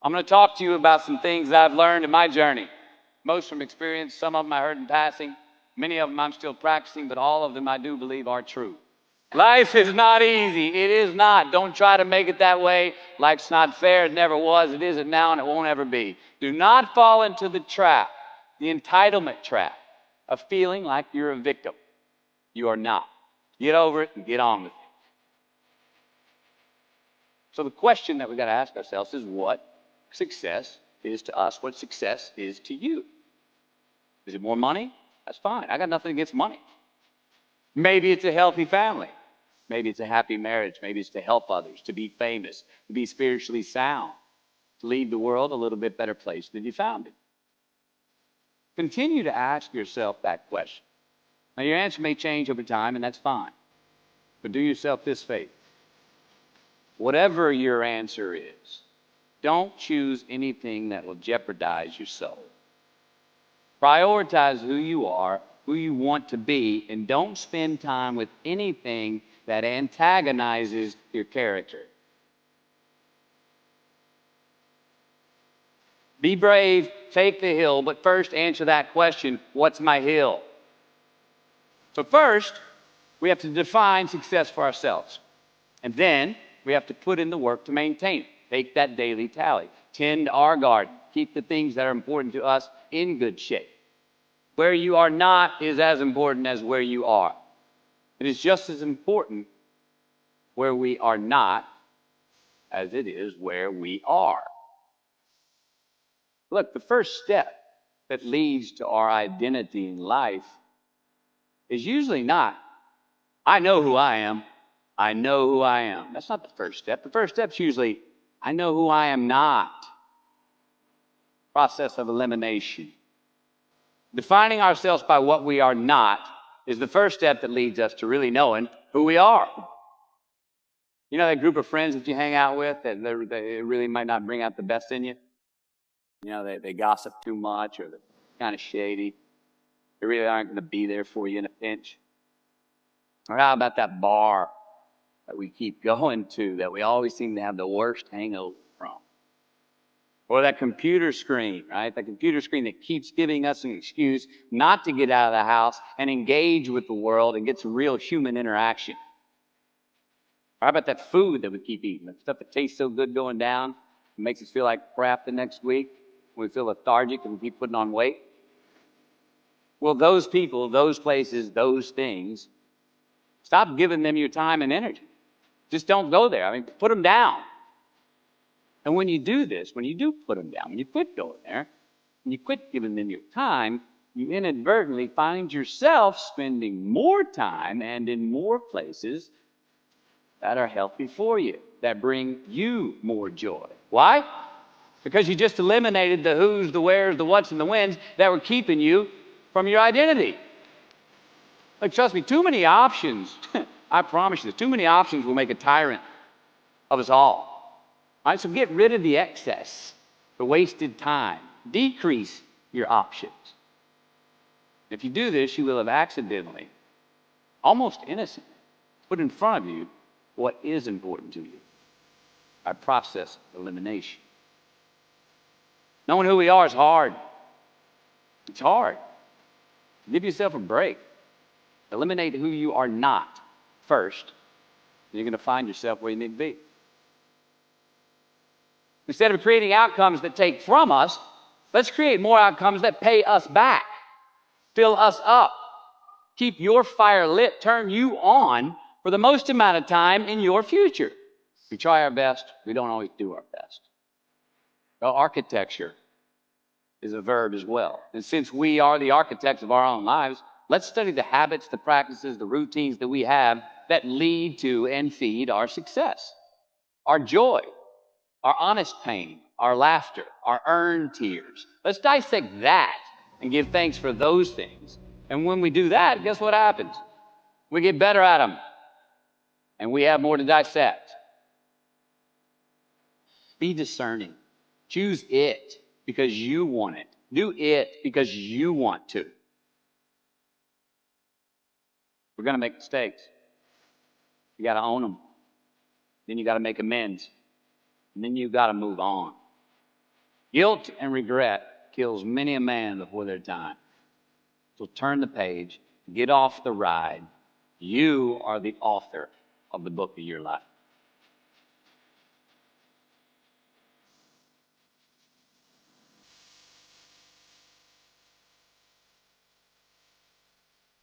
I'm going to talk to you about some things that I've learned in my journey. Most from experience, some of them I heard in passing, many of them I'm still practicing, but all of them I do believe are true. Life is not easy. It is not. Don't try to make it that way. Life's not fair. It never was. It isn't now, and it won't ever be. Do not fall into the trap, the entitlement trap, of feeling like you're a victim. You are not. Get over it and get on with it. So the question that we've got to ask ourselves is what success is to us, what success is to you. Is it more money? That's fine. I got nothing against money. Maybe it's a healthy family. Maybe it's a happy marriage. Maybe it's to help others, to be famous, to be spiritually sound, to leave the world a little bit better place than you found it. Continue to ask yourself that question. Now, your answer may change over time, and that's fine. But do yourself this favor. Whatever your answer is, don't choose anything that will jeopardize your soul. Prioritize who you are, who you want to be, and don't spend time with anything that antagonizes your character. Be brave, take the hill, but first answer that question, what's my hill? So first, we have to define success for ourselves. And then we have to put in the work to maintain it. Take that daily tally. Tend our garden. Keep the things that are important to us in good shape. Where you are not is as important as where you are. It is just as important where we are not as it is where we are. Look, the first step that leads to our identity in life is usually not, I know who I am. I know who I am. That's not the first step. The first step's usually, I know who I am not. Process of elimination. Defining ourselves by what we are not is the first step that leads us to really knowing who we are. You know that group of friends that you hang out with that they really might not bring out the best in you? You know, they gossip too much or they're kind of shady. They really aren't going to be there for you in a pinch. Or how about that bar that we keep going to that we always seem to have the worst hangover from? Or that computer screen, right? That computer screen that keeps giving us an excuse not to get out of the house and engage with the world and get some real human interaction. Or how about that food that we keep eating? That stuff that tastes so good going down, it makes us feel like crap the next week. We feel lethargic and we keep putting on weight. Well, those people, those places, those things, stop giving them your time and energy. Just don't go there. I mean, put them down. And when you do this, when you do put them down, when you quit going there, when you quit giving them your time, you inadvertently find yourself spending more time and in more places that are healthy for you, that bring you more joy. Why? Because you just eliminated the who's, the where's, the what's, and the when's that were keeping you from your identity. Like, trust me, too many options, I promise you, too many options will make a tyrant of us all. All right, so get rid of the excess, the wasted time. Decrease your options. If you do this, you will have accidentally, almost innocently, put in front of you what is important to you by process of elimination. Knowing who we are is hard. It's hard. Give yourself a break. Eliminate who you are not first, and you're going to find yourself where you need to be. Instead of creating outcomes that take from us, let's create more outcomes that pay us back, fill us up, keep your fire lit, turn you on for the most amount of time in your future. We try our best. We don't always do our best. Well, architecture is a verb as well. And since we are the architects of our own lives, let's study the habits, the practices, the routines that we have that lead to and feed our success, our joy, our honest pain, our laughter, our earned tears. Let's dissect that and give thanks for those things. And when we do that, guess what happens? We get better at them, and we have more to dissect. Be discerning. Choose it because you want it. Do it because you want to. We're going to make mistakes. You got to own them. Then you got to make amends. And then you got to move on. Guilt and regret kills many a man before their time. So turn the page, get off the ride. You are the author of the book of your life.